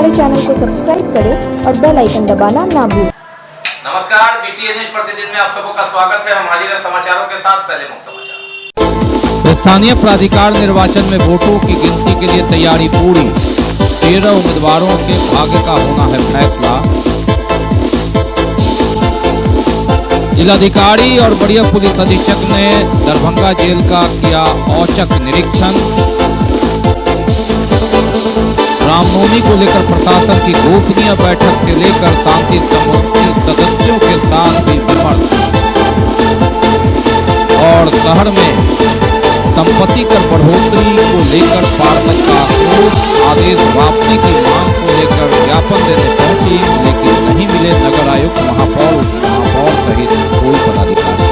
हमारे चैनल को सब्सक्राइब करें और बेल आइकन दबाना ना भूलें। नमस्कार, बीटीएन न्यूज प्रतिदिन में आप सबका स्वागत है। हम हाजिर हैं समाचारों के साथ। पहले मुख्य समाचार। स्थानीय प्राधिकार निर्वाचन में वोटों की गिनती के लिए तैयारी पूरी। 13 उम्मीदवारों के भाग्य का होना है फैसला। जिलाधिकारी और वरीय पुलिस अधीक्षक ने दरभंगा जेल का किया औचक निरीक्षण। रामनवमी को लेकर प्रशासन की गोपनीय बैठक से लेकर शांति समिति सदस्यों के साथ भी विमर्श। और शहर में संपत्ति कर बढ़ोतरी को लेकर पार्षद का आक्रोश। आदेश वापसी की मांग को लेकर ज्ञापन देने पहुंची, लेकिन नहीं मिले नगर आयुक्त, महापौर सहित कोई पदाधिकारी।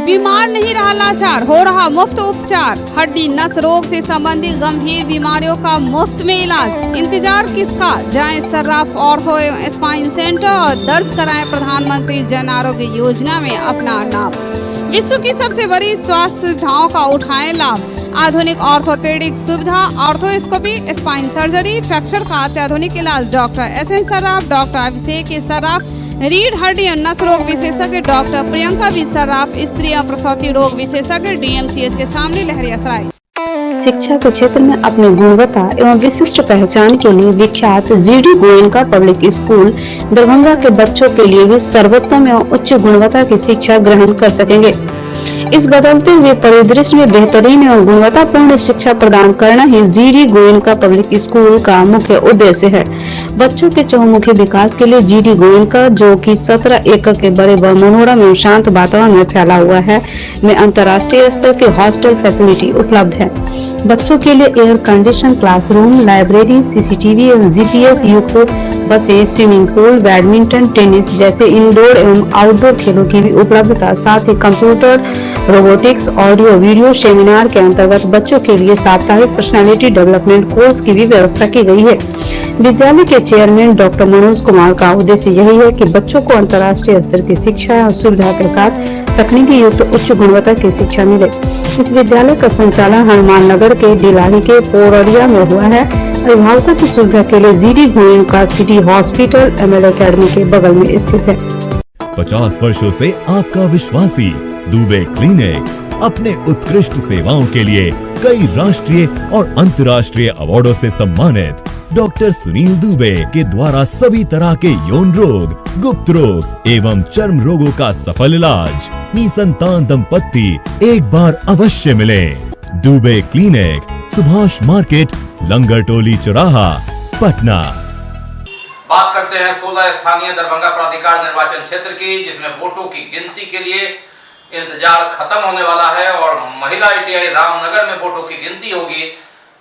बीमार नहीं रहा लाचार, हो रहा मुफ्त उपचार। हड्डी नस रोग से संबंधित गंभीर बीमारियों का मुफ्त में इलाज। इंतजार किसका, जाएं सर्राफ ऑर्थो एवं स्पाइन सेंटर और दर्ज कराएं प्रधानमंत्री जन आरोग्य योजना में अपना नाम। विश्व की सबसे बड़ी स्वास्थ्य सुविधाओं का उठाएं लाभ। आधुनिक ऑर्थोपेडिक सुविधा, ऑर्थोस्कोपी, स्पाइन सर्जरी, फ्रैक्चर का अत्याधुनिक इलाज। डॉक्टर SN सर्राफ, डॉक्टर अभिषेक सर्राफ, रीढ़ हड्डी और नस रोग विशेषज्ञ डॉक्टर प्रियंका बी सर्राफ, स्त्री और प्रसूति रोग विशेषज्ञ DMCH के सामने लहरियासराय। शिक्षा के क्षेत्र में अपनी गुणवत्ता एवं विशिष्ट पहचान के लिए विख्यात GD Goenka public school Darbhanga के बच्चों के लिए भी सर्वोत्तम एवं उच्च गुणवत्ता की शिक्षा ग्रहण कर सकेंगे। इस बदलते हुए परिदृश्य में बेहतरीन एवं गुणवत्तापूर्ण शिक्षा प्रदान करना ही GD गोयनका पब्लिक स्कूल का मुख्य उद्देश्य है। बच्चों के चहुमुखी विकास के लिए GD गोयनका, जो कि 17 एकड़ के बड़े व मनोरम एवं शांत वातावरण में फैला हुआ है, में अंतर्राष्ट्रीय स्तर की हॉस्टल फैसिलिटी उपलब्ध है। बच्चों के लिए air condition classroom, library, CCTV एवं GPS युक्त बसें, स्विमिंग पूल, बैडमिंटन, टेनिस जैसे इंडोर एवं आउटडोर खेलों की भी उपलब्धता, साथ ही computer, robotics, audio video seminar के अंतर्गत बच्चों के लिए साप्ताहिक पर्सनालिटी डेवलपमेंट कोर्स की भी व्यवस्था की गई है। विद्यालय के चेयरमैन डॉक्टर मनोज कुमार का उद्देश्य यही है कि बच्चों को अंतर्राष्ट्रीय स्तर की शिक्षा और सुविधा के साथ तकनीकी युक्त उच्च गुणवत्ता की शिक्षा मिले। इस विद्यालय का संचालन हनुमान नगर के डिलाही के पोररिया में हुआ है। अभिभावकों की सुविधा के लिए GD Goenka city hospital ML academy के बगल में स्थित है। 50 वर्षों से आपका विश्वासी दुबे क्लिनिक अपने उत्कृष्ट सेवाओं के लिए कई राष्ट्रीय और अंतर्राष्ट्रीय अवार्डों से सम्मानित डॉक्टर सुनील दुबे के द्वारा सभी तरह के यौन रोग, गुप्त रोग एवं चर्म रोगों का सफल इलाज। निसंतान दंपत्ति एक बार अवश्य मिले। दुबे क्लिनिक, सुभाष मार्केट, लंगर टोली चौराहा, पटना। बात करते हैं 16 स्थानीय दरभंगा प्राधिकार निर्वाचन क्षेत्र की, जिसमें वोटों की गिनती के लिए इंतजार खत्म होने वाला है और महिला ITI रामनगर में वोटों की गिनती होगी।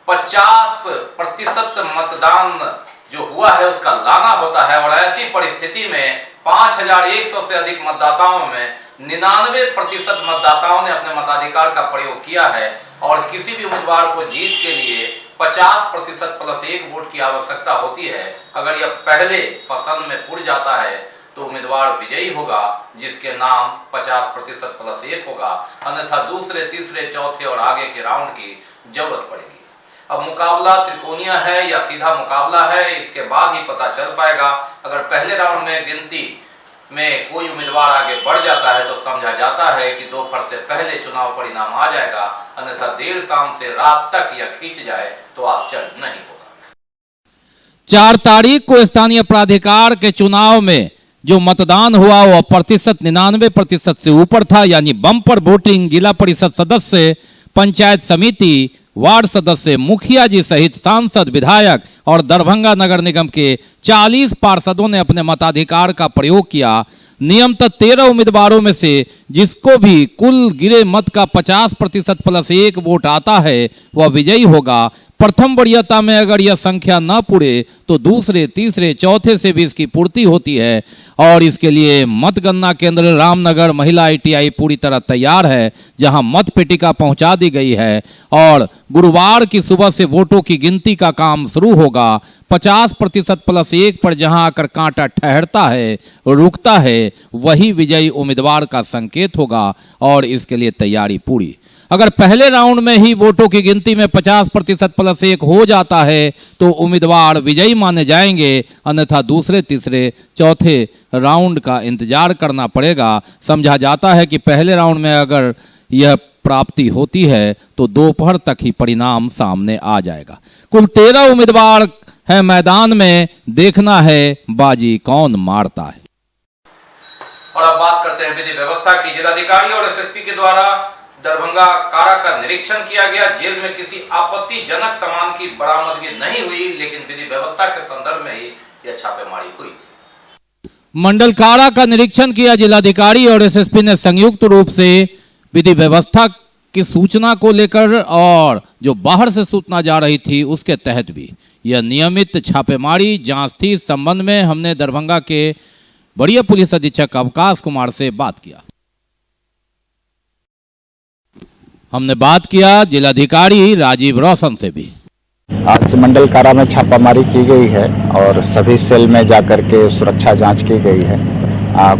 50% मतदान जो हुआ है उसका लाना होता है और ऐसी परिस्थिति में 5100 से अधिक मतदाताओं में 99% मतदाताओं ने अपने मताधिकार का प्रयोग किया है और किसी भी उम्मीदवार को जीत के लिए 50% प्लस 1 वोट की आवश्यकता होती है। अगर यह पहले पसंद में पुर जाता है तो उम्मीदवार विजयी होगा, जिसके नाम 50% प्लस 1 होगा, अन्यथा दूसरे, तीसरे, चौथे और आगे के राउंड की जरूरत पड़ेगी। अब मुकाबला त्रिकोणीय है या सीधा मुकाबला है, इसके बाद ही पता चल पाएगा। अगर पहले राउंड में गिनती में कोई उम्मीदवार आगे बढ़ जाता है तो समझा जाता है कि दोपहर से पहले चुनाव परिणाम आ जाएगा, अन्यथा देर शाम से रात तक यह खींच जाए तो आश्चर्य नहीं होगा। 4 तारीख को स्थानीय प्राधिकार के चुनाव में जो मतदान हुआ वह प्रतिशत 99% से ऊपर था, यानी बम्पर वोटिंग। जिला परिषद सदस्य, पंचायत समिति, वार्ड सदस्य, मुखिया जी सहित सांसद, विधायक और दरभंगा नगर निगम के 40 पार्षदों ने अपने मताधिकार का प्रयोग किया। नियमतः 13 उम्मीदवारों में से जिसको भी कुल गिरे मत का 50% प्लस 1 वोट आता है वह विजयी होगा। प्रथम वरीयता में अगर यह संख्या न पूरे तो दूसरे, तीसरे, चौथे से भी इसकी पूर्ति होती है और इसके लिए मतगणना केंद्र रामनगर महिला ITI पूरी तरह तैयार है, जहां मत पेटिका पहुंचा दी गई है और गुरुवार की सुबह से वोटों की गिनती का काम शुरू होगा। 50% प्लस 1 पर जहां आकर कांटा ठहरता है, रुकता है, वही विजयी उम्मीदवार का संकेत होगा और इसके लिए तैयारी पूरी। अगर पहले राउंड में ही वोटों की गिनती में 50% प्लस 1 हो जाता है तो उम्मीदवार विजयी माने जाएंगे, अन्यथा दूसरे, तीसरे, चौथे राउंड का इंतजार करना पड़ेगा। समझा जाता है कि पहले राउंड में अगर यह प्राप्ति होती है तो दोपहर तक ही परिणाम सामने आ जाएगा। कुल 13 उम्मीदवार है मैदान में, देखना है बाजी कौन मारता है। और अब बात करते हैं विधि व्यवस्था की। जिलाधिकारी और एसएसपी के द्वारा दरभंगा कारा का निरीक्षण किया गया। जेल में किसी आपत्तिजनक सामान की बरामदगी नहीं हुई, लेकिन विधि व्यवस्था के संदर्भ में ही यह छापेमारी हुई थी। मंडल कारा का निरीक्षण किया जिलाधिकारी और एसएसपी ने संयुक्त रूप से विधि व्यवस्था की सूचना को लेकर, और जो बाहर से सूचना जा रही थी उसके तहत भी यह नियमित छापेमारी जांच थी। इस संबंध में हमने दरभंगा के वरीय पुलिस अधीक्षक अवकाश कुमार से बात किया। हमने बात किया जिलाधिकारी राजीव रोशन से भी। आज मंडल कारा में छापामारी की गई है और सभी सेल में जाकर के सुरक्षा जांच की गई है।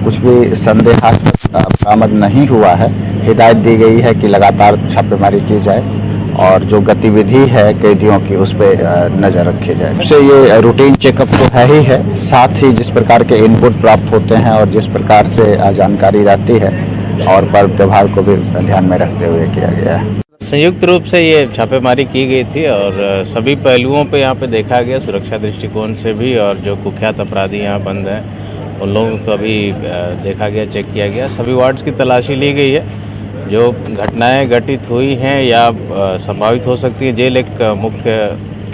कुछ भी संदेहास्पद बरामद नहीं हुआ है। हिदायत दी गई है कि लगातार छापेमारी की जाए और जो गतिविधि है कैदियों की उस पर नजर रखी जाए। उससे ये रूटीन चेकअप तो है ही है, साथ ही जिस प्रकार के इनपुट प्राप्त होते हैं और जिस प्रकार से जानकारी रहती है और पर्व त्योहार को भी ध्यान में रखते हुए किया गया है। संयुक्त रूप से ये छापेमारी की गई थी और सभी पहलुओं पे यहाँ पे देखा गया, सुरक्षा दृष्टिकोण से भी, और जो कुख्यात अपराधी यहाँ बंद हैं उन लोगों को भी देखा गया, चेक किया गया। सभी वार्ड्स की तलाशी ली गई है। जो घटनाएं घटित हुई हैं या संभावित हो सकती है, जेल एक मुख्य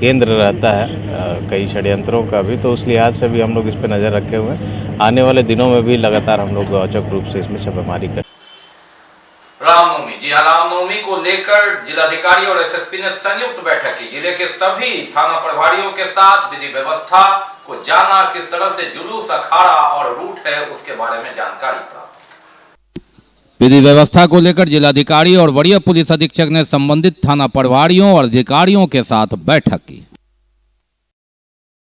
केंद्र रहता है कई षड्यंत्रों का भी, तो उस लिहाज से भी हम लोग इस पर नज़र रखे हुए हैं। आने वाले दिनों में भी लगातार हम लोग औचक रूप से इसमें छापेमारी करें। रामनवमी, जी हाँ, रामनवमी को लेकर जिलाधिकारी और एसएसपी ने संयुक्त बैठक की। जिले के सभी थाना प्रभारियों के साथ विधि व्यवस्था को जाना, किस तरह से जुलूस, अखाड़ा और रूट है उसके बारे में जानकारी प्राप्त। विधि व्यवस्था को लेकर जिलाधिकारी और वरीय पुलिस अधीक्षक ने संबंधित थाना प्रभारियों और अधिकारियों के साथ बैठक की।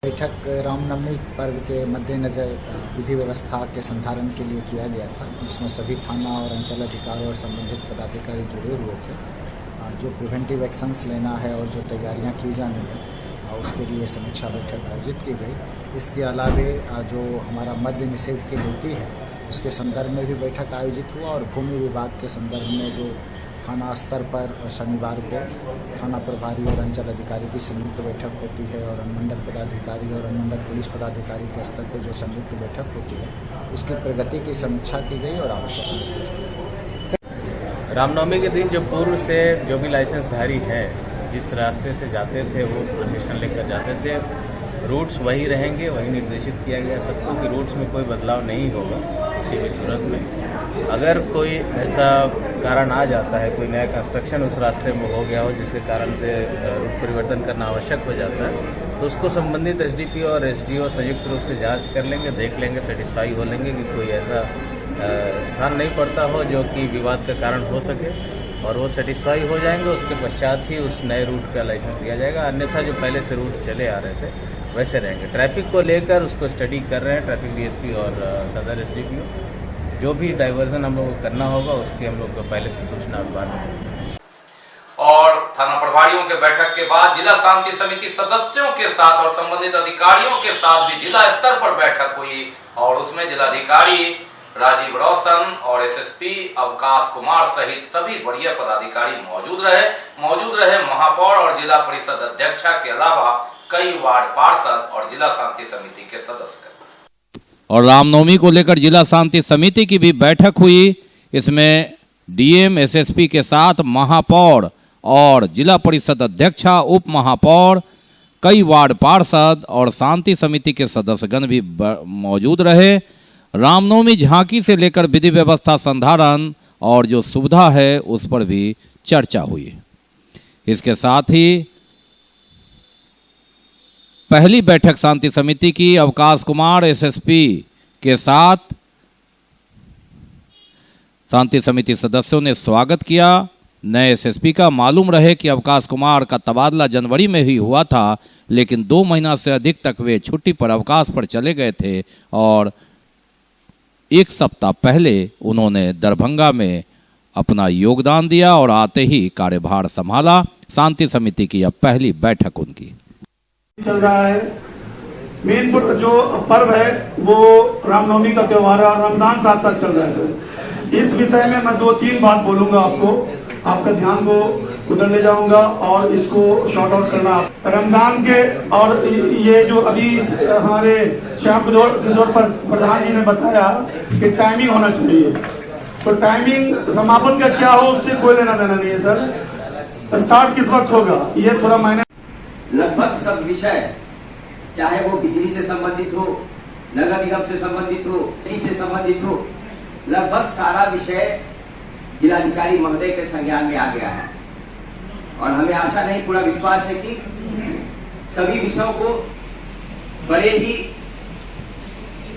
बैठक रामनवमी पर्व के मद्देनज़र विधि व्यवस्था के संधारण के लिए किया गया था, जिसमें सभी थाना और अंचल अधिकारी और संबंधित पदाधिकारी जुड़े हुए थे। जो प्रिवेंटिव एक्शंस लेना है और जो तैयारियां की जानी है उसके लिए समीक्षा बैठक आयोजित की गई। इसके अलावे जो हमारा मद्य निषेध की नीति है उसके संदर्भ में भी बैठक आयोजित हुआ और भूमि विभाग के संदर्भ में जो थाना स्तर पर शनिवार को थाना प्रभारी और अंचल अधिकारी की संयुक्त बैठक होती है और अनुमंडल पदाधिकारी और अनुमंडल पुलिस पदाधिकारी के स्तर पर जो संयुक्त बैठक होती है उसकी प्रगति की समीक्षा की गई और आवश्यक निर्देश दिए गए। रामनवमी के दिन जो पूर्व से जो भी लाइसेंसधारी है जिस रास्ते से जाते थे वो परमिशन लेकर जाते थे, रूट्स वही रहेंगे, वही निर्देशित किया गया सबको कि रूट्स में कोई बदलाव नहीं होगा किसी भी सूरत में। अगर कोई ऐसा कारण आ जाता है, कोई नया कंस्ट्रक्शन उस रास्ते में हो गया हो जिसके कारण से रूट परिवर्तन करना आवश्यक हो जाता है, तो उसको संबंधित एसडीपी और एसडीओ संयुक्त रूप से जांच कर लेंगे, देख लेंगे, सेटिस्फाई हो लेंगे कि कोई ऐसा स्थान नहीं पड़ता हो जो कि विवाद का कारण हो सके, और वो सेटिस्फाई हो जाएंगे। उसके पश्चात ही उस नए रूट का लाइसेंस दिया जाएगा, अन्यथा जो पहले से रूट चले आ रहे थे वैसे रहेंगे। ट्रैफिक को लेकर उसको स्टडी कर रहे हैं ट्रैफिक डीएसपी और सदर एसडीपीओ। जो भी डाइवर्जन हम लोग को करना होगा उसकी हम लोग को पहले से सूचना अखबार में। और थाना प्रभारियों के बैठक के बाद जिला शांति समिति सदस्यों के साथ और संबंधित अधिकारियों के साथ भी जिला स्तर पर बैठक हुई और उसमें जिलाधिकारी राजीव रोशन और एसएसपी अवकाश कुमार सहित सभी वरीय पदाधिकारी मौजूद रहे। महापौर और जिला परिषद अध्यक्षा के अलावा कई वार्ड पार्षद और जिला शांति समिति के सदस्य। और रामनवमी को लेकर जिला शांति समिति की भी बैठक हुई। इसमें डीएम, एसएसपी के साथ महापौर और जिला परिषद अध्यक्षा, उप महापौर, कई वार्ड पार्षद और शांति समिति के सदस्यगण भी मौजूद रहे। रामनवमी झांकी से लेकर विधि व्यवस्था संधारण और जो सुविधा है उस पर भी चर्चा हुई। इसके साथ ही पहली बैठक शांति समिति की अवकाश कुमार एसएसपी के साथ शांति समिति सदस्यों ने स्वागत किया। नए एसएसपी का मालूम रहे कि अवकाश कुमार का तबादला जनवरी में ही हुआ था, लेकिन 2 महीना से अधिक तक वे छुट्टी पर अवकाश पर चले गए थे और 1 सप्ताह पहले उन्होंने दरभंगा में अपना योगदान दिया और आते ही कार्यभार संभाला। शांति समिति की अब पहली बैठक उनकी चल रहा है। मेन जो पर्व है वो रामनवमी का त्योहार है और रमजान साथ साथ चल रहा है। इस विषय में मैं 2-3 बात बोलूंगा, आपका ध्यान को उधर ले जाऊंगा और इसको शॉर्ट आउट करना। रमजान के और ये जो अभी हमारे श्याम किशोर प्रधान जी ने बताया कि टाइमिंग होना चाहिए, तो टाइमिंग समापन का क्या हो उससे कोई लेना देना नहीं है सर। स्टार्ट किस वक्त होगा ये थोड़ा मायने। लगभग सब विषय, चाहे वो बिजली से संबंधित हो, नगर निगम से संबंधित हो, कृषि से संबंधित हो, लगभग सारा विषय जिलाधिकारी महोदय के संज्ञान में आ गया है और हमें आशा नहीं पूरा विश्वास है कि सभी विषयों को बड़े ही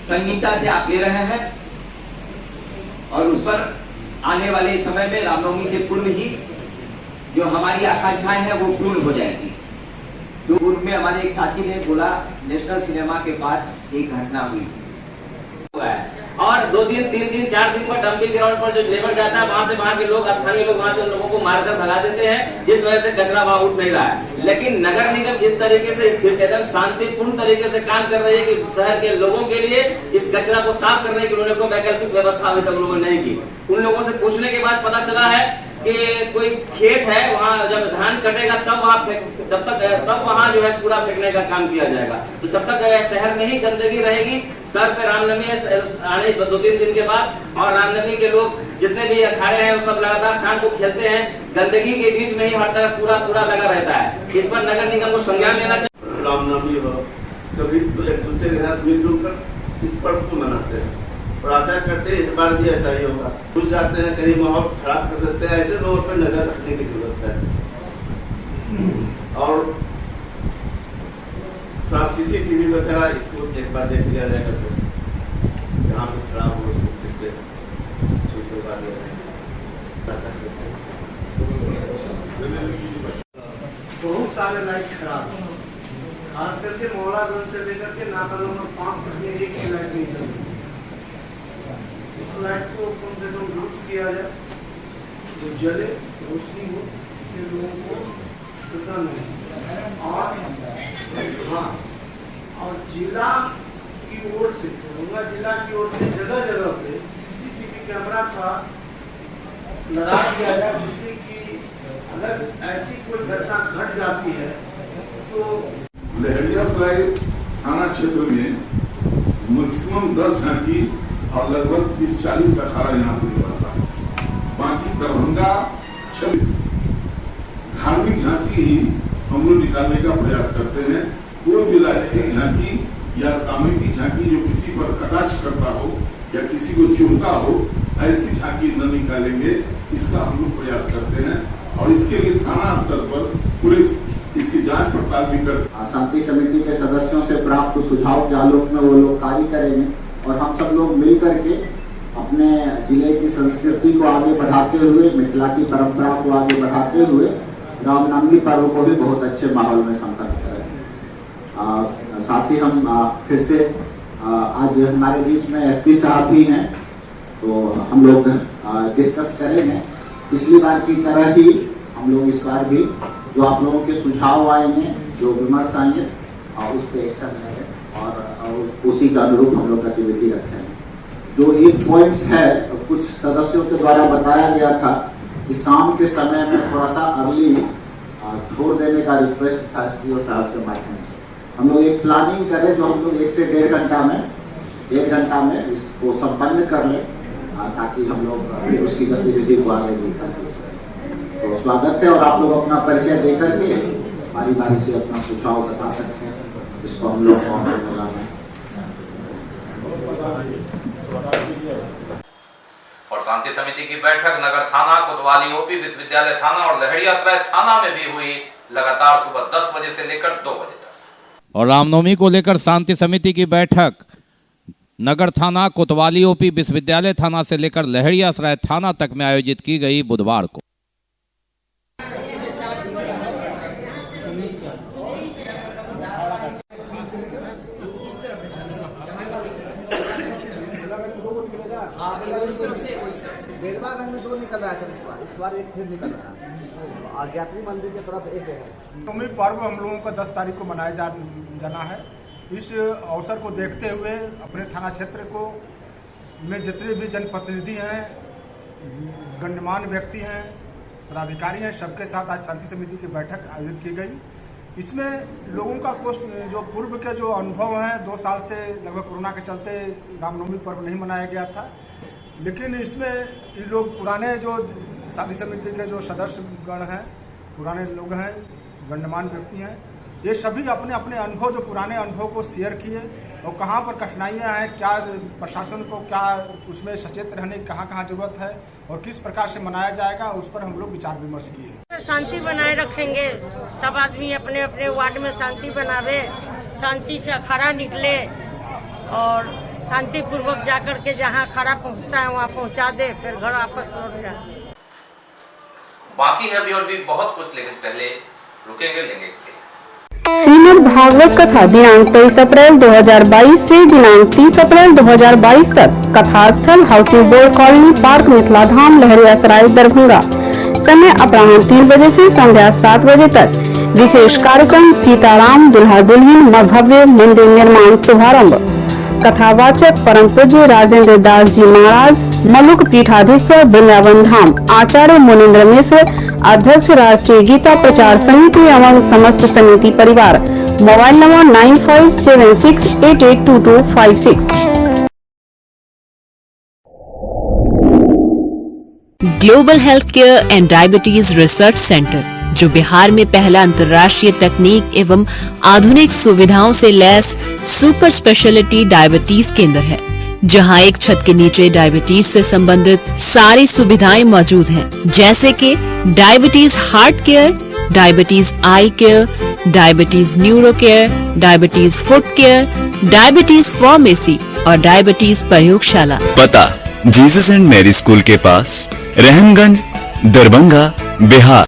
संगीनता से आप ले रहे हैं और उस पर आने वाले समय में रामनवमी से पूर्व ही जो हमारी आकांक्षाएं हैं वो पूर्ण हो जाएंगी। तो पूर्व में हमारे एक साथी ने बोला नेशनल सिनेमा के पास एक घटना हुई और 2 दिन 3 दिन 4 दिन पर डंपिंग ग्राउंड पर जो लेबर जाता है वहां से वहां के लोग, स्थानीय लोग वहां से उन लोगों को मारकर भगा देते हैं, जिस वजह से कचरा वहां उठ नहीं रहा है। लेकिन नगर निगम इस तरीके से एकदम शांतिपूर्ण तरीके से काम कर रही है कि शहर के लोगों के लिए इस कचरा को साफ करने की उन्होंने कोई वैकल्पिक व्यवस्था अभी तक लोगों ने नहीं की। उन लोगों से पूछने के बाद पता चला है कि कोई खेत है, वहाँ जब धान कटेगा तब वहाँ जो है कूड़ा फेंकने का काम किया जाएगा। तो तब तक शहर में ही गंदगी रहेगी। सर पे रामनवमी आने 2-3 दिन के बाद और रामनवमी के लोग जितने भी अखाड़े हैं वो सब लगातार शाम को खेलते हैं, गंदगी के बीच में ही हर तरफ कूड़ा लगा रहता है। इस पर नगर निगम को संज्ञान लेना चाहिए। रामनवमी हो कभी तो एक दूसरे के साथ मिलजुल कर इस पर्व को मनाते हैं और आशा करते हैं इस बार भी ऐसा ही होगा। कुछ जाते हैं कहीं माहौल खराब कर देते हैं, ऐसे लोगों पर नजर रखने की जरूरत है और CCTV वगैरह इसको एक बार देख लिया जाएगा तो जहाँ पे खराब हो फिर से बहुत सारे लाइट खराब, खास करके मोहल्लागंज से लेकर के नाकालों में 5 प्रतिनिधि की लाइट नहीं चल रही। उस लाइट को कम से कम लूट किया जाए, तो जले रोशनी हो, इससे लोगों को सुविधा मिले। और जिला की ओर से, दरभंगा जिला की ओर से जगह जगह पे CCTV कैमरा का लगा दिया जाए, जिससे कि अगर ऐसी कोई घटना घट जाती है तो लहरियासराय थाना क्षेत्र में मैक्सिमम 10 झांकी और लगभग 30-40 अखाड़ा यहाँ से निकलता है। बाकी दरभंगा 26 धार्मिक झांकी ही हम लोग निकालने का प्रयास करते हैं। कोई भी राजनीतिक झांकी या सामूहिक झांकी जो किसी पर कटाक्ष करता हो या किसी को चुभता हो, ऐसी झांकी न निकालेंगे, इसका हम लोग प्रयास करते हैं और इसके लिए थाना स्तर पर पुलिस इसकी जांच पड़ताल भी करते। शांति समिति के सदस्यों से प्राप्त सुझाव के आलोक में वो लोग कार्य करेंगे और हम सब लोग मिल करके अपने जिले की संस्कृति को आगे बढ़ाते हुए, मिथिला की परंपरा को आगे बढ़ाते हुए रामनवमी पर्व को भी बहुत अच्छे माहौल में संपन्न करें। साथ ही हम फिर से आज हमारे बीच में SP साहब भी हैं, तो हम लोग डिस्कस करेंगे। पिछली बार की तरह ही हम लोग इस बार भी जो आप लोगों के सुझाव आएंगे, जो विमर्श आएंगे, उस पर एक्शन लेंगे और उसी के अनुरूप हम लोग गतिविधि रखेंगे। जो एक पॉइंट्स है, कुछ सदस्यों के द्वारा बताया गया था कि शाम के समय में थोड़ा सा अर्ली छोड़ देने का रिक्वेस्ट था SPO साहब के माध्यम से। हम लोग एक प्लानिंग करें जो हम लोग 1 से 1.5 घंटा में इसको संपन्न कर लें, ताकि हम लोग उसकी गतिविधि को आगे भी कर सकें। तो स्वागत है और आप लोग अपना परिचय दे करके बारी बारी से अपना सुझाव बता सकते हैं, इसको हम लोग और शांति समिति की बैठक नगर थाना, कोतवाली OP विश्वविद्यालय थाना और लहरियासराय थाना में भी हुई, लगातार सुबह 10 बजे से लेकर 2 बजे तक। और रामनवमी को लेकर शांति समिति की बैठक नगर थाना, कोतवाली OP विश्वविद्यालय थाना से लेकर लहरियासराय थाना तक में आयोजित की गई बुधवार को। इस तरफ से बेलवागंज में 2 निकल रहा है सर, इस बार एक फिर निकल रहा है और ज्ञात्री मंदिर की तरफ एक है। रामनवमी पर्व हम लोगों का 10 तारीख को मनाया जाना है। इस अवसर को देखते हुए अपने थाना क्षेत्र को में जितने भी जनप्रतिनिधि हैं, गणमान्य व्यक्ति हैं, पदाधिकारी हैं, सबके साथ आज शांति समिति की बैठक आयोजित की गई। इसमें लोगों का कुछ जो पूर्व के जो अनुभव हैं, 2 साल से लगभग कोरोना के चलते रामनवमी पर्व नहीं मनाया गया था, लेकिन इसमें ये लोग पुराने जो शांति समिति के जो सदस्य गण हैं, पुराने लोग हैं, गणमान्य व्यक्ति हैं, ये सभी अपने अपने अनुभव, जो पुराने अनुभव को शेयर किए और कहाँ पर कठिनाइयाँ हैं, क्या प्रशासन को क्या उसमें सचेत रहने की कहाँ जरूरत है और किस प्रकार से मनाया जाएगा, उस पर हम लोग विचार विमर्श किए। शांति बनाए रखेंगे, सब आदमी अपने अपने वार्ड में शांति बनावे, शांति से अखाड़ा निकले और शांति पूर्वक जाकर के जहाँ अखाड़ा पहुँचता है वहाँ पहुँचा दे, फिर घर वापस लौट जाए। बाकी है अभी और भी बहुत कुछ, लेकिन पहले रुकेंगे, लेंगे ब्रेक। श्रीमद् भागवत कथा दिनांक 23 अप्रैल 2022 से दिनांक 30 अप्रैल 2022 तक कथा स्थल housing board colony park Mithila Dham Lahariya Sarai Darbhanga. समय अपराह्न 3 बजे से संध्या 7 बजे तक। विशेष कार्यक्रम सीताराम दुल्हा दुल्हन भव्य मंदिर निर्माण शुभारंभ। कथावाचक परम पूज्य राजेंद्र दास जी महाराज, मलुक पीठाधीश्वर वृंदावन धाम, आचार्य मुनीन्द्र मिश्र, अध्यक्ष राष्ट्रीय गीता प्रचार समिति एवं समस्त समिति परिवार। Mobile number 9576882256। Global health care and diabetes research centre, जो बिहार में पहला अंतर्राष्ट्रीय तकनीक एवं आधुनिक सुविधाओं से लैस सुपर स्पेशलिटी डायबिटीज केंद्र है, जहां एक छत के नीचे डायबिटीज से संबंधित सारी सुविधाएं मौजूद हैं, जैसे कि diabetes heart care, diabetes eye care, diabetes neuro care, diabetes foot care, diabetes pharmacy और डायबिटीज प्रयोगशाला। पता जीसस एंड मैरी स्कूल के पास, रहमगंज, दरभंगा, बिहार।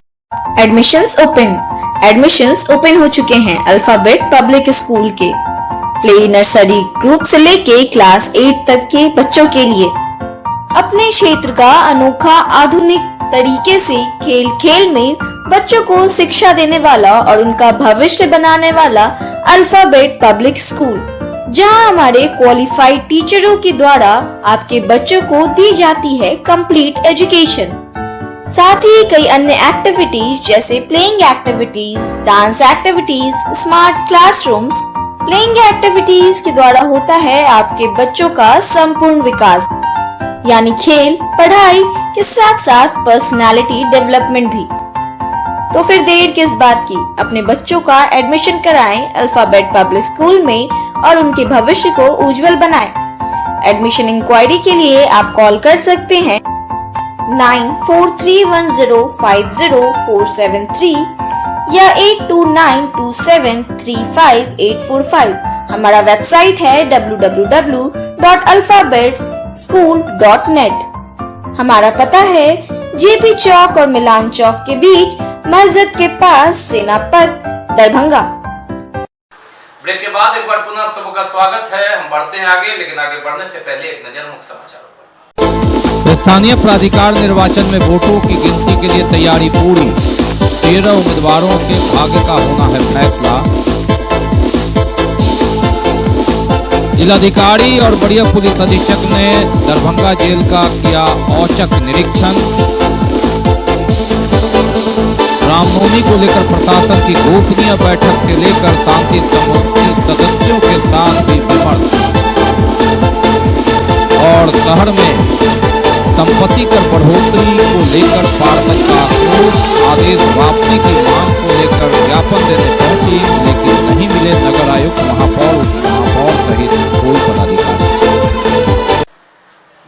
एडमिशंस ओपन हो चुके हैं अल्फाबेट पब्लिक स्कूल के प्ले नर्सरी ग्रुप से लेके क्लास 8 तक के बच्चों के लिए। अपने क्षेत्र का अनोखा आधुनिक तरीके से खेल खेल में बच्चों को शिक्षा देने वाला और उनका भविष्य बनाने वाला अल्फाबेट पब्लिक स्कूल, जहां हमारे क्वालिफाइड टीचरों के द्वारा आपके बच्चों को दी जाती है कंप्लीट एजुकेशन। साथ ही कई अन्य एक्टिविटीज जैसे playing activities, dance activities, smart classrooms. Playing activities के द्वारा होता है आपके बच्चों का संपूर्ण विकास, यानी खेल पढ़ाई के साथ साथ पर्सनालिटी डेवलपमेंट भी। तो फिर देर किस बात की, अपने बच्चों का एडमिशन कराएं अल्फाबेट पब्लिक स्कूल में और उनके भविष्य को उज्जवल बनाएं। एडमिशन इंक्वायरी के लिए आप कॉल कर सकते हैं 9431050473 या 8292735845। हमारा वेबसाइट है www.alphabetschool.net। हमारा पता है जेपी चौक और मिलान चौक के बीच, मस्जिद के पास, सेनापत, दरभंगा। ब्रेक के बाद एक बार पुनः आप सबका स्वागत है। हम बढ़ते हैं आगे, लेकिन आगे बढ़ने से पहले एक नजर मुख्य समाचारों पर। स्थानीय प्राधिकार निर्वाचन में वोटों की गिनती के लिए तैयारी पूरी। 13 उम्मीदवारों के भाग्य का होना है फैसला। जिलाधिकारी और वरीय पुलिस अधीक्षक ने दरभंगा जेल का किया औचक निरीक्षण। रामनवमी को लेकर प्रशासन की गोपनीय बैठक से लेकर शांति समिति सदस्यों के साथ भी विमर्श। और शहर में संपत्ति कर बढ़ोतरी को लेकर पार्षद का कोर्ट आदेश वापसी की मांग को लेकर ज्ञापन देने पहुंची, लेकिन नहीं मिले नगर आयुक्त, महापौर सहित कोई पदाधिकारी।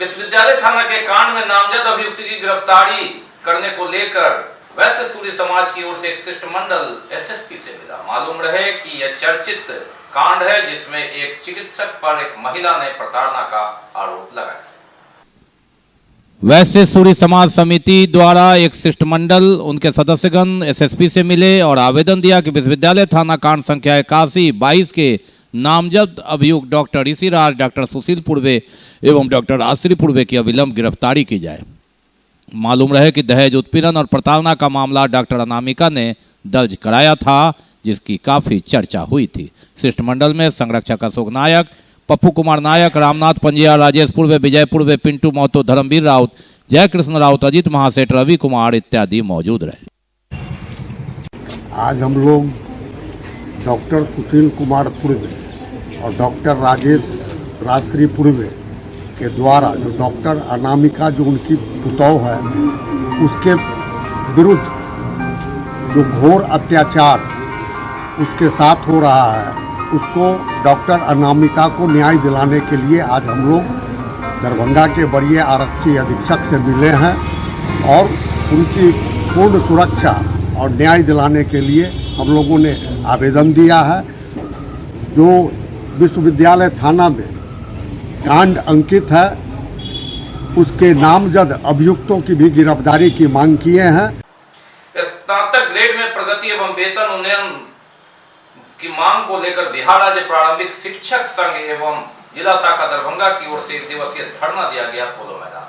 विश्वविद्यालय थाना के कांड में नामजद अभियुक्त की गिरफ्तारी करने को लेकर वैश्य सूर्य समाज की ओर से एक शिष्टमंडल एसएसपी से मिला। मालूम रहे कि यह चर्चित कांड है जिसमें एक चिकित्सक पर एक महिला ने प्रताड़ना का आरोप लगाया। वैश्य सूर्य समाज समिति द्वारा एक शिष्टमंडल उनके सदस्यगण एसएसपी से मिले और आवेदन दिया कि विश्वविद्यालय थाना कांड संख्या 81/22 के नामजद अभियुक्त डॉक्टर ऋषिराज, डॉक्टर सुशील पूर्वे एवं डॉक्टर आश्री पूर्वे की अविलंब गिरफ्तारी की जाए। मालूम रहे कि दहेज उत्पीड़न और प्रताड़ना का मामला डॉक्टर अनामिका ने दर्ज कराया था, जिसकी काफी चर्चा हुई थी। शिष्टमंडल में संरक्षक अशोक नायक, पप्पू कुमार नायक, रामनाथ पंजिया, राजेश पूर्वे, विजय पूर्वे, पिंटू महतो, धर्मवीर राउत, जय कृष्ण राउत, अजीत महासेठ, रवि कुमार इत्यादि मौजूद रहे। आज हम लोग डॉक्टर सुशील कुमार पूर्वे और डॉक्टर राजश्री पूर्वे के द्वारा जो डॉक्टर अनामिका जो उनकी पुतौह है उसके विरुद्ध जो घोर अत्याचार उसके साथ हो रहा है, उसको डॉक्टर अनामिका को न्याय दिलाने के लिए आज हम लोग दरभंगा के वरीय आरक्षी अधीक्षक से मिले हैं और उनकी पूर्ण सुरक्षा और न्याय दिलाने के लिए हम लोगों ने आवेदन दिया है। जो विश्वविद्यालय थाना में कांड अंकित है उसके नामजद अभियुक्तों की भी गिरफ्तारी की मांग किए हैं। स्नातक ग्रेड में प्रगति एवं वेतन उन्नयन की मांग को लेकर बिहार राज्य प्रारंभिक शिक्षक संघ एवं जिला शाखा दरभंगा की ओर से 1 दिवसीय धरना दिया गया पोलो मैदान।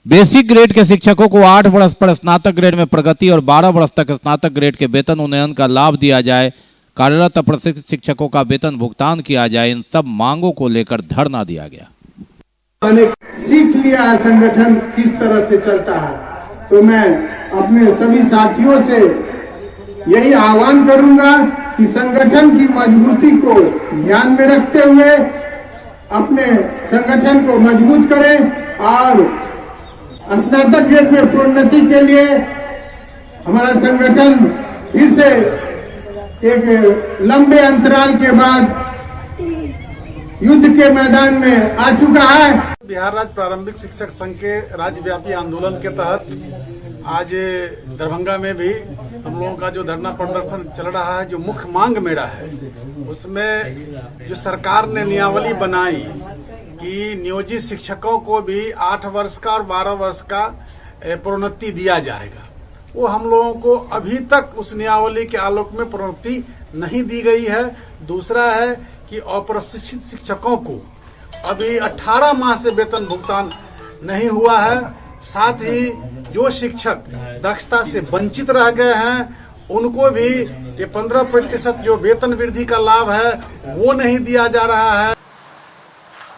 बेसिक ग्रेड के शिक्षकों को 8 वर्ष पर स्नातक ग्रेड में प्रगति और 12 वर्ष तक स्नातक ग्रेड के वेतन उन्नयन का लाभ दिया जाए, कार्यरत प्रशिक्षित शिक्षकों का वेतन भुगतान किया जाए, इन सब मांगों को लेकर धरना दिया गया। सीख लिया है संगठन किस तरह से चलता है, तो मैं अपने सभी साथियों से यही आह्वान करूंगा कि संगठन की मजबूती को ध्यान में रखते हुए अपने संगठन को मजबूत करें और स्नातक ग्रेड में प्रोन्नति के लिए हमारा संगठन फिर से एक लंबे अंतराल के बाद युद्ध के मैदान में आ चुका है। बिहार राज्य प्रारंभिक शिक्षक संघ के राज्यव्यापी आंदोलन के तहत आज दरभंगा में भी हम लोगों का जो धरना प्रदर्शन चल रहा है, जो मुख्य मांग मेरा है उसमें जो सरकार ने नियमावली बनाई कि नियोजित शिक्षकों को भी 8 वर्ष का और 12 वर्ष का प्रोन्नति दिया जाएगा, वो हम लोगों को अभी तक उस नियमावली के आलोक में प्रोन्नति नहीं दी गई है। दूसरा है कि अप्रशिक्षित शिक्षकों को अभी 18 माह से वेतन भुगतान नहीं हुआ है। साथ ही जो शिक्षक दक्षता से वंचित रह गए हैं उनको भी ये 15% जो वेतन वृद्धि का लाभ है वो नहीं दिया जा रहा है।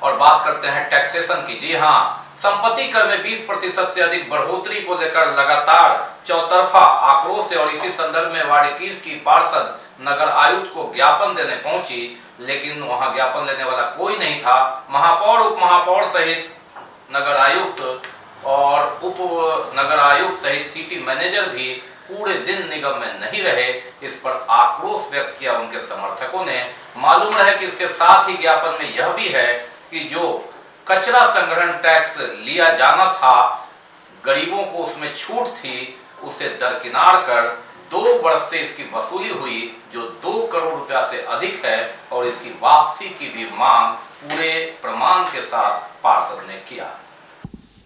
और बात करते हैं टैक्सेशन की। जी हाँ, संपत्ति कर में 20% से अधिक बढ़ोतरी को लेकर लगातार चौतरफा आक्रोश है और इसी संदर्भ में वार्ड 21 की पार्षद नगर आयुक्त को ज्ञापन देने पहुंची, लेकिन वहां ज्ञापन लेने वाला कोई नहीं था। महापौर, उप महापौर सहित नगर आयुक्त और उप नगर आयुक्त सहित सिटी मैनेजर भी पूरे दिन निगम में नहीं रहे। इस पर आक्रोश व्यक्त किया उनके समर्थकों ने। मालूम रहे कि इसके साथ ही ज्ञापन में यह भी है कि जो कचरा संग्रहण टैक्स लिया जाना था, गरीबों को उसमें छूट थी, उसे दरकिनार कर 2 वर्ष से इसकी वसूली हुई जो 2 करोड़ रुपया से अधिक है और इसकी वापसी की भी मांग पूरे प्रमाण के साथ पार्षद ने किया।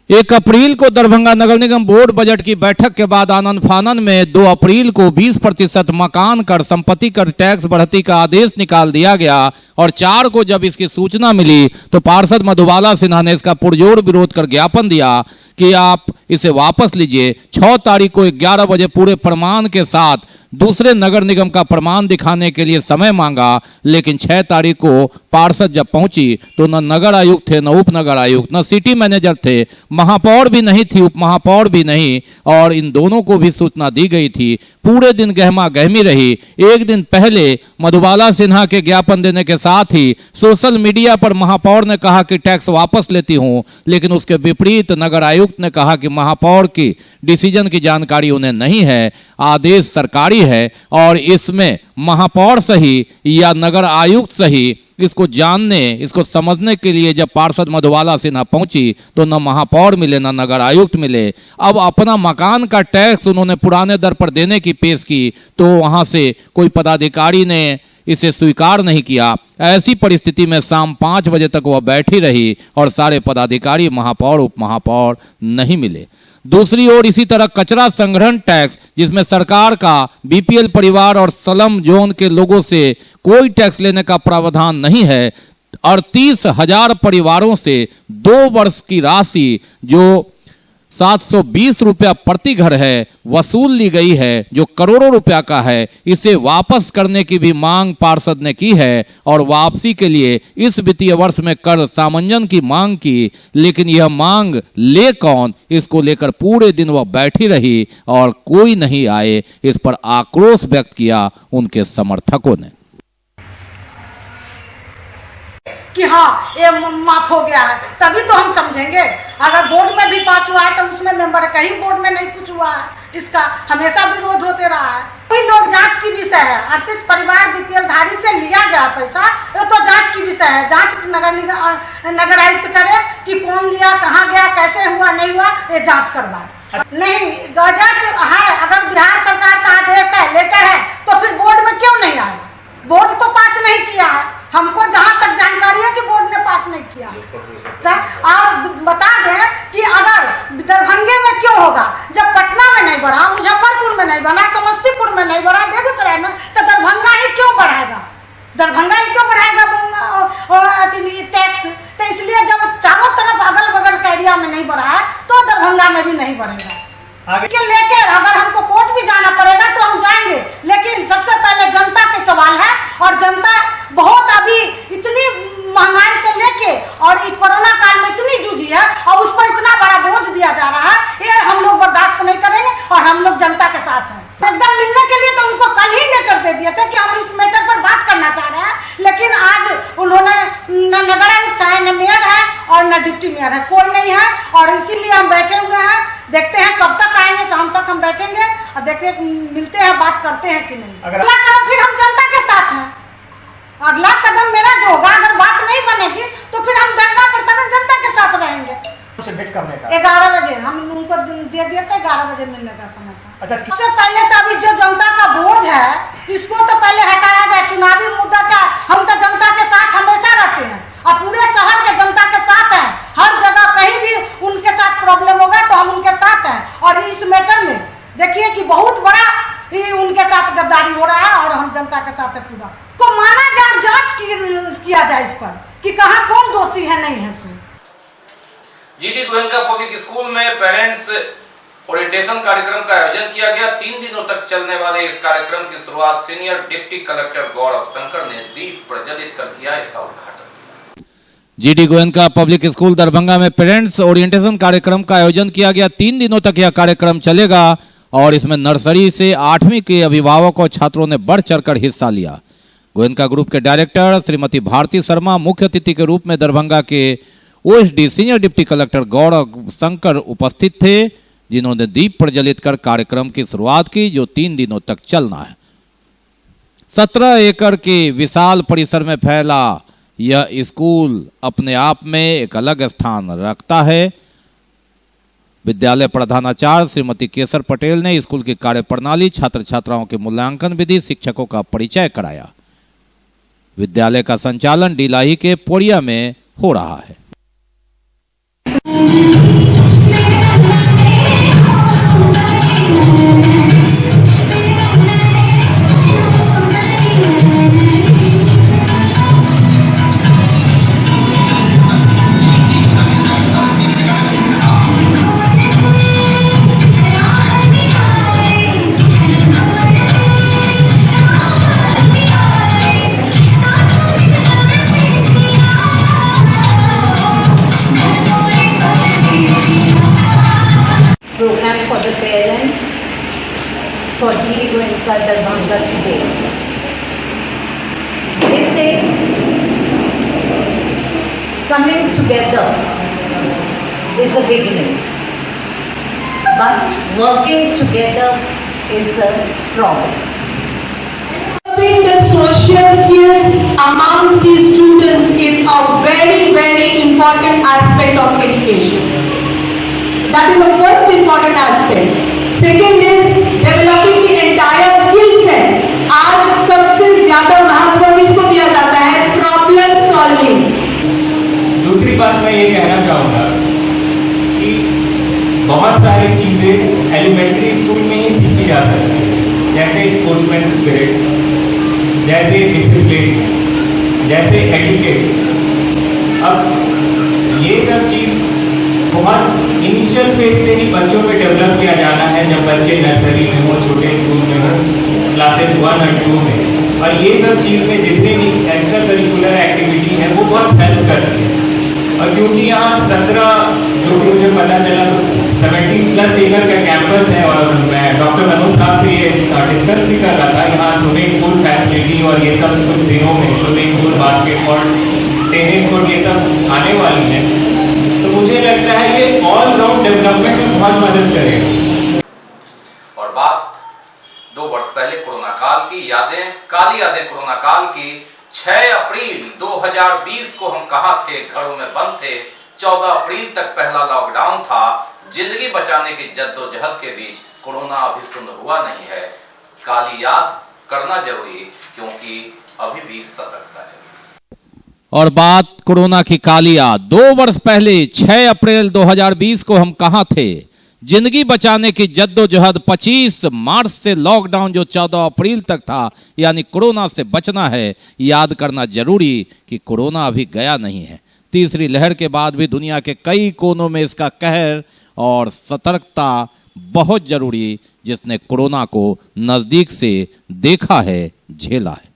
1 अप्रैल को दरभंगा नगर निगम बोर्ड बजट की बैठक के बाद आनन फानन में 2 अप्रैल को 20% मकान कर संपत्ति कर टैक्स बढ़ती का आदेश निकाल दिया गया और 4 को जब इसकी सूचना मिली तो पार्षद मधुबाला सिन्हा ने इसका पुरजोर विरोध कर ज्ञापन दिया कि आप इसे वापस लीजिए। 6 तारीख को 11 बजे पूरे प्रमाण के साथ दूसरे नगर निगम का प्रमाण दिखाने के लिए समय मांगा, लेकिन 6 तारीख को पार्षद जब पहुंची तो न नगर आयुक्त थे, न उप नगर आयुक्त, न सिटी मैनेजर थे, महापौर भी नहीं थी, उप महापौर भी नहीं, और इन दोनों को भी सूचना दी गई थी। पूरे दिन गहमा गहमी रही। एक दिन पहले मधुबाला सिन्हा के ज्ञापन देने के साथ ही सोशल मीडिया पर महापौर ने कहा कि टैक्स वापस लेती हूं, लेकिन उसके विपरीत नगर आयुक्त ने कहा कि महापौर की डिसीजन की जानकारी उन्हें नहीं है, आदेश सरकारी है और इसमें महापौर सही या नगर आयुक्त सही इसको जानने, इसको समझने के लिए जब पार्षद मधुबाला सिन्हा पहुंची तो न महापौर मिले न नगर आयुक्त मिले। अब अपना मकान का टैक्स उन्होंने पुराने दर पर देने की पेश की तो वहां से कोई पदाधिकारी ने इसे स्वीकार नहीं किया। ऐसी परिस्थिति में शाम 5 बजे तक वह बैठी रही और सारे पदाधिकारी महापौर उप महापौर नहीं मिले। दूसरी ओर इसी तरह कचरा संग्रहण टैक्स, जिसमें सरकार का बीपीएल परिवार और स्लम जोन के लोगों से कोई टैक्स लेने का प्रावधान नहीं है, 38,000 परिवारों से 2 वर्ष की राशि जो 720 रुपया प्रति घर है वसूल ली गई है, जो करोड़ों रुपया का है। इसे वापस करने की भी मांग पार्षद ने की है और वापसी के लिए इस वित्तीय वर्ष में कर सामंजन की मांग की, लेकिन यह मांग ले कौन, इसको लेकर पूरे दिन वह बैठी रही और कोई नहीं आए। इस पर आक्रोश व्यक्त किया उनके समर्थकों ने कि हाँ ये माफ हो गया है, तभी तो हम समझेंगे। अगर बोर्ड में भी पास हुआ है तो उसमें मेंबर कहीं बोर्ड में नहीं कुछ हुआ है, इसका हमेशा विरोध होते रहा है। कोई लोग जांच की विषय है, 38 परिवार बीपीएल धारी से लिया गया पैसा, ये तो जांच की विषय है। जांच नगर आयुक्त करे कि कौन लिया, कहाँ गया, कैसे हुआ, नहीं हुआ, ये जांच करवाए। नहीं गजट है, अगर बिहार सरकार का आदेश है, लेटर है, तो फिर बोर्ड में क्यों नहीं आए? बोर्ड तो पास नहीं किया है, हमको जहां तक जानकारी है कि बोर्ड ने पास नहीं किया। और बता दें कि अगर दरभंगे में क्यों होगा, जब पटना में नहीं बढ़ा, मुजफ्फरपुर में नहीं बना, समस्तीपुर में नहीं बढ़ा, बेगूसराय में, तो दरभंगा ही क्यों बढ़ाएगा? दरभंगा ही क्यों बढ़ाएगा टैक्स? तो इसलिए जब चारों तरफ अगल बगल के एरिया में नहीं बढ़ा है तो दरभंगा में भी नहीं बढ़ेगा। के लेकर अगर हमको कोर्ट भी जाना पड़ेगा तो हम जाएंगे, लेकिन सबसे पहले जनता के सवाल है। और जनता बहुत अभी इतनी महंगाई से लेके और इस कोरोना काल में इतनी जूझी है और उस पर इतना बड़ा बोझ दिया जा रहा है, ये हम लोग बर्दाश्त नहीं करेंगे और हम लोग जनता के साथ हैं। एकदम मिलने के लिए तो उनको कल ही लेटर दे दिए थे कि हम इस मैटर पर बात करना चाह रहे हैं, लेकिन आज उन्होंने न नगर आयुक्त है, न मेयर है और न डिप्टी मेयर है, कोई नहीं है। और इसीलिए हम बैठे हुए हैं, देखते हैं कब तक आएंगे। शाम तक हम बैठेंगे और देखते मिलते हैं, बात करते हैं कि नहीं। अगला कदम फिर हम जनता के साथ हैं। अगला कदम मेरा जो होगा, अगर बात नहीं बनेगी तो फिर हम धरना प्रदर्शन जनता के साथ रहेंगे। 11 बजे हम उनको दे दिए थे, 11 बजे मिलने का समय था। सबसे पहले तो अभी जो जनता का बोझ है, इसको तो पहले हटाया जाए। चुनावी मुद्दा का हम तो जनता के साथ हमेशा रहते हैं और पूरे शहर के जनता के साथ हैं। हर जगह कहीं भी उनके साथ प्रॉब्लम होगा तो हम उनके साथ हैं। और इस मैटर में देखिए कि बहुत बड़ा उनके साथ गद्दारी हो रहा है और हम जनता के साथ है। पूरा को माना जाए, जांच किया जाए इस पर कि कहाँ कौन दोषी है, नहीं है। सो जीडी गोयनका पब्लिक स्कूल में पेरेंट्स ओरिएंटेशन कार्यक्रम का आयोजन किया गया। 3 दिनों तक चलने वाले इस कार्यक्रम की शुरुआत सीनियर डिप्टी कलेक्टर गौरव शंकर ने दीप प्रज्वलित कर किया। इसका उद्घाटन GD Goenka public school Darbhanga में पेरेंट्स ओरिएंटेशन कार्यक्रम का आयोजन किया गया। 3 दिनों तक यह कार्यक्रम चलेगा और इसमें नर्सरी से 8वीं के अभिभावकों और छात्रों ने बढ़ चढ़कर हिस्सा लिया। गोयनका ग्रुप के डायरेक्टर श्रीमती भारती शर्मा मुख्य अतिथि के रूप में दरभंगा के ओएसडी सीनियर डिप्टी कलेक्टर गौरव शंकर उपस्थित थे, जिन्होंने दीप प्रज्वलित कर कार्यक्रम की शुरुआत की, जो 3 दिनों तक चलना है। 17 एकड़ के विशाल परिसर में फैला यह स्कूल अपने आप में एक अलग स्थान रखता है। विद्यालय प्रधानाचार्य श्रीमती केसर पटेल ने स्कूल की कार्यप्रणाली, छात्र छात्राओं के मूल्यांकन विधि, शिक्षकों का परिचय कराया। विद्यालय का संचालन डीलाही के पोड़िया में हो रहा है। program for the parents for GD Goenka Darbhanga today. They say coming together is the beginning, but working together is the progress. Developing the social skills amongst the students is a very, very important aspect of education. That is the first important aspect. Second is developing the entire skill set. आज सबसे ज्यादा महत्व किसको दिया जाता है? Problem solving. दूसरी बात मैं ये कहना चाहूँगा कि बहुत सारी चीजें एलिमेंट्री स्कूल में ही सीखी जा सकती है, जैसे स्पोर्ट्समैन स्पिरिट, जैसे डिसिप्लिन, जैसे एटिकेट्स। अब ये सब चीज बहुत इनिशियल फेज से ही बच्चों पे डेवलप किया जाना है, जब बच्चे नर्सरी में हो, छोटे स्कूल में हो, क्लासेस 1 और 2 में। और ये सब चीज़ में जितने भी एक्स्ट्रा करिकुलर एक्टिविटी है वो बहुत हेल्प करती है। और क्योंकि यहाँ 17 जो कि मुझे पता चला 70+ एकड़ का कैंपस है, और मैं डॉक्टर मनोज साहब से ये डिस्कस भी कर रहा था, यहाँ स्विमिंग पूल फैसिलिटी और ये सब कुछ दिनों में swimming pool, basketball, tennis court ये सब आने वाली है। तो मुझे लगता है ये ऑल राउंड डेवलपमेंट में बहुत मदद करेगा। और बात 2 वर्ष पहले कोरोना काल की यादें, काली यादें कोरोना काल की। 6 अप्रैल 2020 को हम कहाँ थे? घरों में बंद थे। 14 अप्रैल तक पहला लॉकडाउन था। जिंदगी बचाने की जद्दोजहद के बीच कोरोना अभी शून्य हुआ नहीं है। काली याद करना जरूरी, क्योंकि अभी भी सतर्कता है। और बात कोरोना की काली याद। 2 वर्ष पहले 6 अप्रैल 2020 को हम कहाँ थे? जिंदगी बचाने की जद्दोजहद। 25 मार्च से लॉकडाउन जो 14 अप्रैल तक था, यानी कोरोना से बचना है। याद करना जरूरी कि कोरोना अभी गया नहीं है। तीसरी लहर के बाद भी दुनिया के कई कोनों में इसका कहर और सतर्कता बहुत जरूरी, जिसने कोरोना को नजदीक से देखा है, झेला है।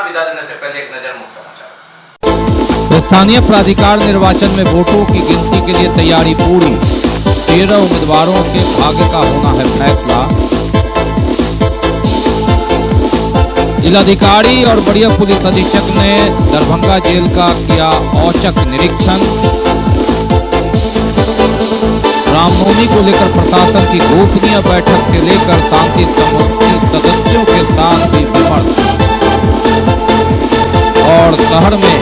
विदा देने से पहले एक नजर मुख्य समाचार। स्थानीय प्राधिकार निर्वाचन में वोटों की गिनती के लिए तैयारी पूरी। 13 उम्मीदवारों के भाग्य का होना है फैसला। जिलाधिकारी और वरीय पुलिस अधीक्षक ने दरभंगा जेल का किया औचक निरीक्षण। रामनवमी को लेकर प्रशासन की गोपनीय बैठक से लेकर शांति समिति सदस्यों के साथ भी विमर्श। और शहर में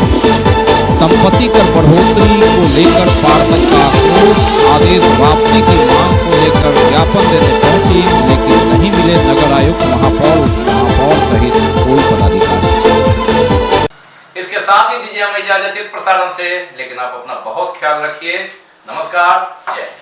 संपत्ति कर बढ़ोतरी को लेकर पार्षद का आक्रोश। आदेश वापसी की मांग को लेकर ज्ञापन देने पहुंची, लेकिन नहीं मिले नगर आयुक्त, महापौर सहित कोई पदाधिकारी। इसके साथ ही दीजिए हमें इजाजत इस प्रसारण से, लेकिन आप अपना बहुत ख्याल रखिए। नमस्कार, जय हिंद।